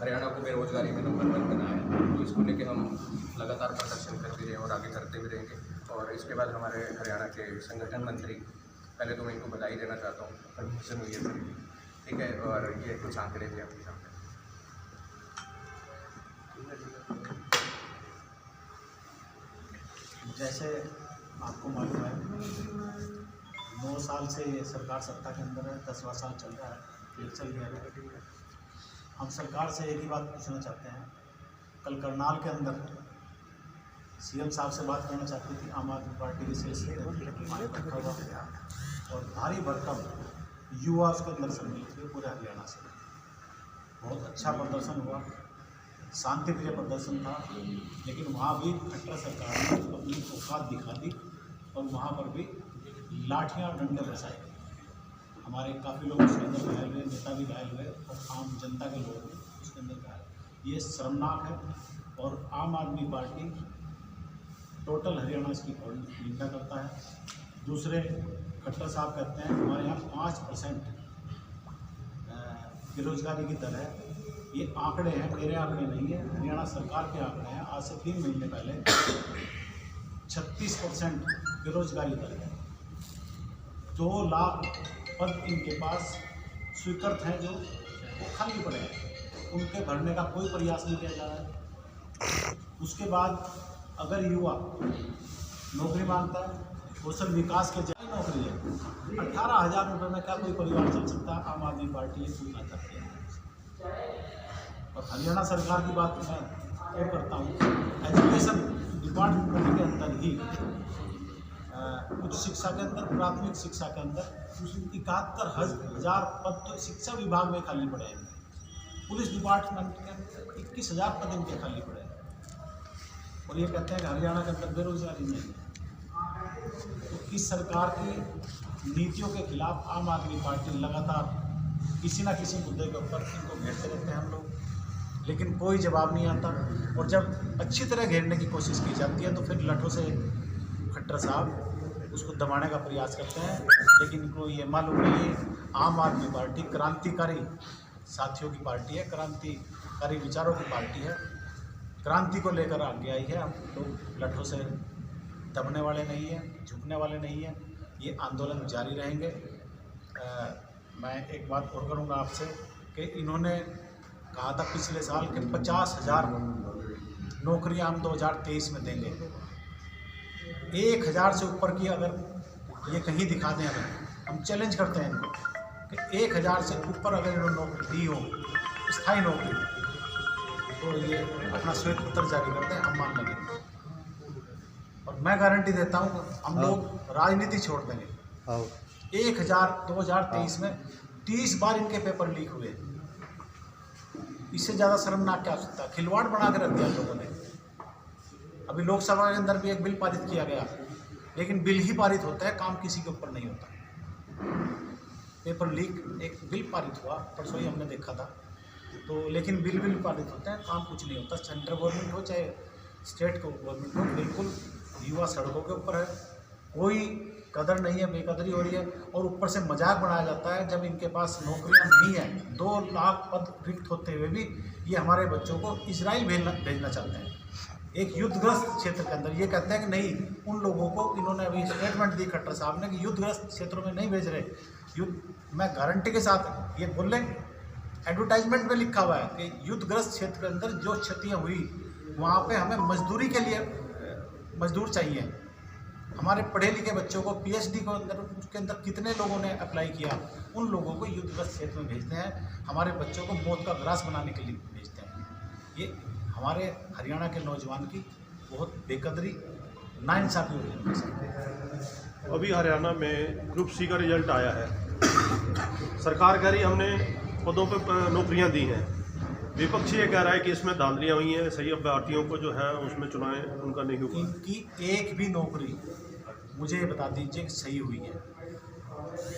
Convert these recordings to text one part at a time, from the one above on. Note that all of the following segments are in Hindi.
हरियाणा को बेरोजगारी में नंबर 1 बनाया है। तो इसको लेके हम लगातार प्रदर्शन करते रहे और आगे करते भी रहेंगे। और इसके बाद हमारे हरियाणा के संगठन मंत्री, पहले तो मैं इनको बधाई देना चाहता हूँ, परमिशन हुई है सर, ठीक है। और ये कुछ आंकड़े भी आपके सामने। जैसे आपको मालूम है 9 साल से ये सरकार सत्ता के अंदर है, 10वां साल चल रहा है, फिर चल गया है। हम सरकार से एक ही बात पूछना चाहते हैं। कल करनाल के अंदर सीएम साहब से बात करना चाहती थी आम आदमी पार्टी की रखा हुआ और भारी भरकम युवा उसके अंदर सम्मिलित हुए पूरे हरियाणा से। बहुत अच्छा प्रदर्शन हुआ, शांतिप्रिय प्रदर्शन था, लेकिन वहाँ भी खट्टर सरकार ने अपनी औकात दिखा दी और वहाँ पर भी लाठियाँ डंडे बरसाए। हमारे काफ़ी लोग उसके अंदर घायल हुए, नेता भी घायल हुए और आम जनता के लोग भी उसके अंदर घायल। ये शर्मनाक है और आम आदमी पार्टी टोटल हरियाणा इसकी निंदा करता है। दूसरे खट्टर साहब कहते हैं हमारे यहाँ 5% बेरोजगारी की दर है। ये आंकड़े हैं, मेरे आंकड़े नहीं है, हरियाणा सरकार के आंकड़े हैं। आज से 3 महीने पहले 36% बेरोजगारी दर है। 2 लाख पद इनके पास स्वीकृत हैं जो वो खाली पड़े हैं, उनके भरने का कोई प्रयास नहीं किया जा रहा है। उसके बाद अगर युवा नौकरी मांगता है, कौशल विकास के जरिए नौकरी है, 18,000 रुपये में क्या कोई परिवार चल सकता है? आम आदमी पार्टी ये पूछना चाहती है। और हरियाणा सरकार की बात मैं और करता हूँ, एजुकेशन डिपार्टमेंट के अंदर ही उच्च शिक्षा के अंदर, प्राथमिक शिक्षा के अंदर 71,000 पद तो शिक्षा विभाग में खाली पड़े हैं। पुलिस डिपार्टमेंट के अंदर 21,000 पद इनके खाली पड़े हैं और ये कहते हैं कि हरियाणा के अंदर बेरोजगारी नहीं है। तो इस सरकार की नीतियों के खिलाफ आम आदमी पार्टी लगातार किसी ना किसी मुद्दे के ऊपर इनको घेरते रहते हैं हम लोग, लेकिन कोई जवाब नहीं आता। और जब अच्छी तरह घेरने की कोशिश की जाती है तो फिर लठों से खट्टर साहब उसको दबाने का प्रयास करते हैं। लेकिन इनको ये मालूम नहीं है आम आदमी पार्टी क्रांतिकारी साथियों की पार्टी है, क्रांतिकारी विचारों की पार्टी है, क्रांति को लेकर आगे आई है। हम लोग लठों से दबने वाले नहीं हैं, झुकने वाले नहीं हैं, ये आंदोलन जारी रहेंगे। मैं एक बात और करूँगा आपसे कि इन्होंने कहा था पिछले साल के 50,000 नौकरियाँ हम 2023 में देंगे। 1,000 से ऊपर की अगर ये कहीं दिखा दें, हमें हम चैलेंज करते हैं इनको कि 1,000 से ऊपर अगर इन्होंने नौकरी दी हो, स्थायी नौकरी, तो ये अपना श्वेत पत्र जारी करते हैं, हम मान लेंगे। और मैं गारंटी देता हूँ हम लोग राजनीति छोड़ देंगे। 2023 में 30 बार इनके पेपर लीक हुए। इससे ज़्यादा शर्मनाक क्या हो सकता है? खिलवाड़ बना के रख दिया लोगों ने। अभी लोकसभा के अंदर भी एक बिल पारित किया गया, लेकिन बिल ही पारित होता है, काम किसी के ऊपर नहीं होता। पेपर लीक एक बिल पारित हुआ, परसों ही हमने देखा था। तो लेकिन बिल पारित होता है, काम कुछ नहीं होता। सेंट्रल गवर्नमेंट हो चाहे स्टेट गवर्नमेंट हो, बिल्कुल युवा सड़कों के ऊपर है, कोई कदर नहीं है, बेकदरी हो रही है। और ऊपर से मजाक बनाया जाता है जब इनके पास नौकरियां नहीं हैं। 2 लाख पद रिक्त होते हुए भी ये हमारे बच्चों को इजराइल भेजना चाहते हैं, एक युद्धग्रस्त क्षेत्र के अंदर। ये कहते हैं कि नहीं, उन लोगों को इन्होंने अभी स्टेटमेंट दी खट्टर साहब ने कि युद्धग्रस्त क्षेत्रों में नहीं भेज रहे। मैं गारंटी के साथ ये बोल लें, एडवर्टाइजमेंट में लिखा हुआ है कि युद्धग्रस्त क्षेत्र के अंदर जो क्षतियाँ हुई वहाँ पर हमें मजदूरी के लिए मजदूर चाहिए। हमारे पढ़े लिखे बच्चों को PhD को अंदर, उसके अंदर कितने लोगों ने अप्लाई किया, उन लोगों को युद्धग्रस्त क्षेत्र में भेजते हैं, हमारे बच्चों को मौत का ग्रास बनाने के लिए भेजते हैं। ये हमारे हरियाणा के नौजवान की बहुत बेकदरी, नाइंसाफ़ी हो रही है। अभी हरियाणा में ग्रुप C का रिजल्ट आया है। सरकार कह रही हमने पदों पर नौकरियां दी हैं, विपक्ष ये कह रहा है कि इसमें धांधलियाँ हुई हैं, सही अभ्यर्थियों को जो है उसमें चुनाएं उनका नहीं हुआ। इनकी एक भी नौकरी मुझे बता दीजिए कि सही हुई है।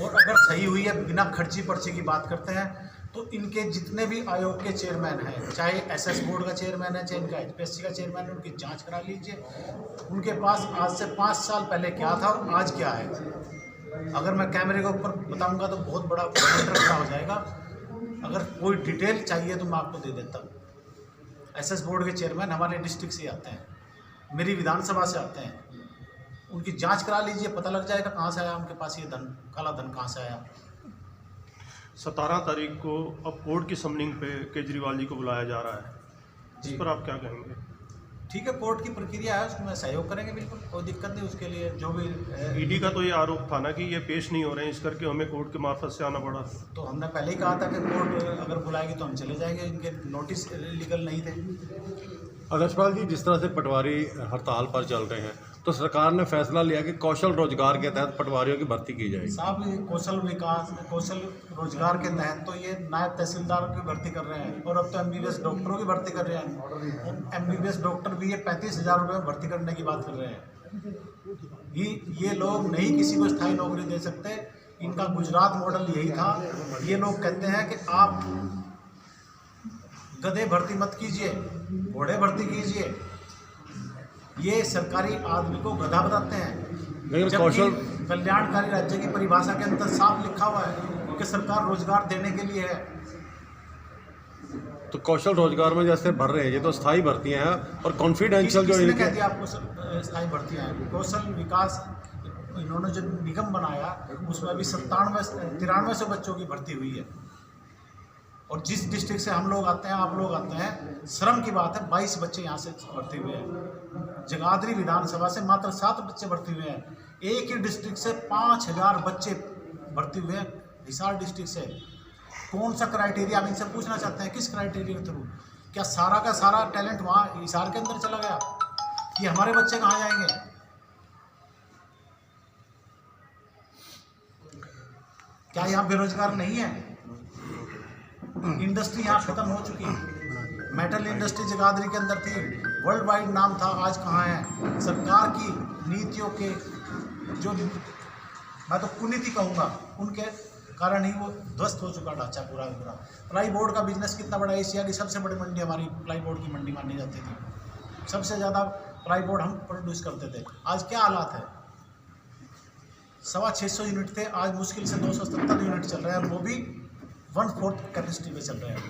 और अगर सही हुई है, बिना खर्ची पर्ची की बात करते हैं, तो इनके जितने भी आयोग के चेयरमैन हैं, चाहे SS बोर्ड का चेयरमैन है, चाहे इनका HPSC का चेयरमैन है, उनकी जांच करा लीजिए। उनके पास आज से 5 साल पहले क्या था और आज क्या है। अगर मैं कैमरे के ऊपर बताऊंगा तो बहुत बड़ा खड़ा हो जाएगा। अगर कोई डिटेल चाहिए तो मैं आपको दे देता हूँ। एसएस बोर्ड के चेयरमैन हमारे डिस्ट्रिक्ट से आते हैं, मेरी विधानसभा से आते हैं, उनकी जांच करा लीजिए, पता लग जाएगा कहाँ से आया उनके पास ये धन, काला धन कहाँ से आया। 17 तारीख को अब कोर्ट की समनिंग पे केजरीवाल जी को बुलाया जा रहा है, जिस जी। पर आप क्या कहेंगे? ठीक है, कोर्ट की प्रक्रिया है, उसमें सहयोग करेंगे, बिल्कुल कोई दिक्कत नहीं। उसके लिए जो भी ईडी का तो ये आरोप था ना कि ये पेश नहीं हो रहे हैं, इस करके हमें कोर्ट के मार्फत से आना पड़ा। तो हमने पहले ही कहा था कि कोर्ट अगर बुलाएगी तो हम चले जाएंगे, इनके नोटिस लीगल नहीं थे। आदर्शपाल जी, जिस तरह से पटवारी हड़ताल पर चल रहे हैं तो सरकार ने फैसला लिया कि कौशल रोजगार के तहत पटवारियों की भर्ती की जाएगी। साहब ये कौशल रोजगार के तहत तो ये नायब तहसीलदार की भर्ती कर रहे हैं, और अब तो एमबीबीएस डॉक्टरों की भर्ती कर रहे हैं। एमबीबीएस डॉक्टर भी ये 35,000 रुपये में भर्ती करने की बात कर रहे हैं। ये लोग नहीं किसी को स्थायी नौकरी दे सकते। इनका गुजरात मॉडल यही था। ये लोग कहते हैं कि आप गधे भर्ती मत कीजिए, घोड़े भर्ती कीजिए। ये सरकारी आदमी को गधा बताते हैं, लेकिन जबकि कल्याणकारी राज्य की परिभाषा के अंदर साफ लिखा हुआ है कि सरकार रोजगार देने के लिए है। तो कौशल रोजगार में जैसे भर रहे हैं, ये तो स्थायी भर्तियां हैं और कॉन्फिडेंशियल जो किसने कह इनके दिया आपको स्थायी भर्तियां हैं? कौशल विकास इन्होंने जो निगम बनाया उसमें अभी 93 बच्चों की भर्ती हुई है। और जिस डिस्ट्रिक्ट से हम लोग आते हैं, आप लोग आते हैं, श्रम की बात है, 22 बच्चे यहाँ से भर्ती हुए हैं। जगाधरी विधानसभा से मात्र 7 बच्चे भर्ती हुए हैं। एक ही डिस्ट्रिक्ट से 5000 बच्चे भर्ती हुए हैं। हिसार डिस्ट्रिक्ट से कौन सा क्राइटेरिया, आप इनसे पूछना चाहते हैं, किस क्राइटेरिया के थ्रू? क्या सारा का सारा टैलेंट वहाँ हिसार के अंदर चला गया कि हमारे बच्चे कहाँ जाएंगे? क्या यहाँ बेरोजगार नहीं है? इंडस्ट्री यहाँ खत्म हो चुकी है। मेटल इंडस्ट्री जगाधरी के अंदर थी, वर्ल्ड वाइड नाम था, आज कहाँ है? सरकार की नीतियों के जो मैं तो कुनीति कहूँगा, उनके कारण ही वो ध्वस्त हो चुका ढांचा पूरा पूरा। प्लाई बोर्ड का बिजनेस कितना बड़ा, एशिया की सबसे बड़ी मंडी हमारी प्लाई बोर्ड की मंडी मानी जाती थी। सबसे ज़्यादा प्लाई बोर्ड हम प्रोड्यूस करते थे। आज क्या हालात है? 650 यूनिट थे, आज मुश्किल से 270 यूनिट चल रहे हैं, वो भी 1/4 कैपेसिटी में चल रहे हैं।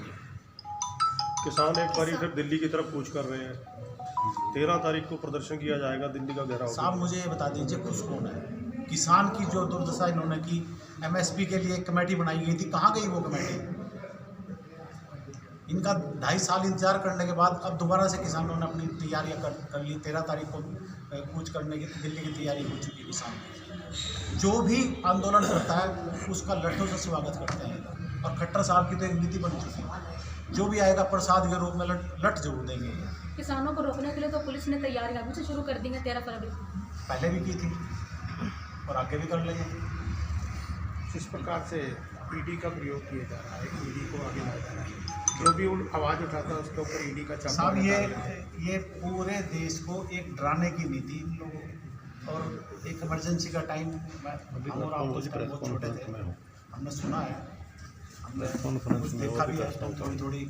किसान एक बार फिर दिल्ली की तरफ कूच कर रहे हैं। 13 तारीख को प्रदर्शन किया जाएगा, दिल्ली का घेराव। साहब मुझे ये बता दीजिए, खुश कौन है? किसान की जो दुर्दशा इन्होंने की, एमएसपी के लिए एक कमेटी बनाई गई थी, कहाँ गई वो कमेटी? इनका 2.5 साल इंतजार करने के बाद अब दोबारा से किसानों ने अपनी तैयारियां कर ली। 13 तारीख को कूच करने की दिल्ली की तैयारी हो चुकी है। किसान जो भी आंदोलन करता है उसका लट्ठों से स्वागत करते हैं। और खट्टर साहब की तो एक नीति बन चुकी है, जो भी आएगा प्रसाद के रूप में लट जरूर देंगे। किसानों को रोकने के लिए तो पुलिस ने तैयारियां अभी से शुरू कर दी हैं 13 फरवरी को। पहले भी की थी और आगे भी कर लेंगे। जिस प्रकार से ईडी का प्रयोग किया जा रहा है, ईडी को आगे लाया जा रहा है, जो भी उन आवाज़ उठाता है उसके ऊपर ईडी का चाबुक साहब लगा है। ये पूरे देश को एक डराने की नीति इन लोगों, और एक इमरजेंसी का टाइम हम और आप तो बहुत छोटे थे, हमने सुना है, हमने कुछ देखा भी है, थोड़ी थोड़ी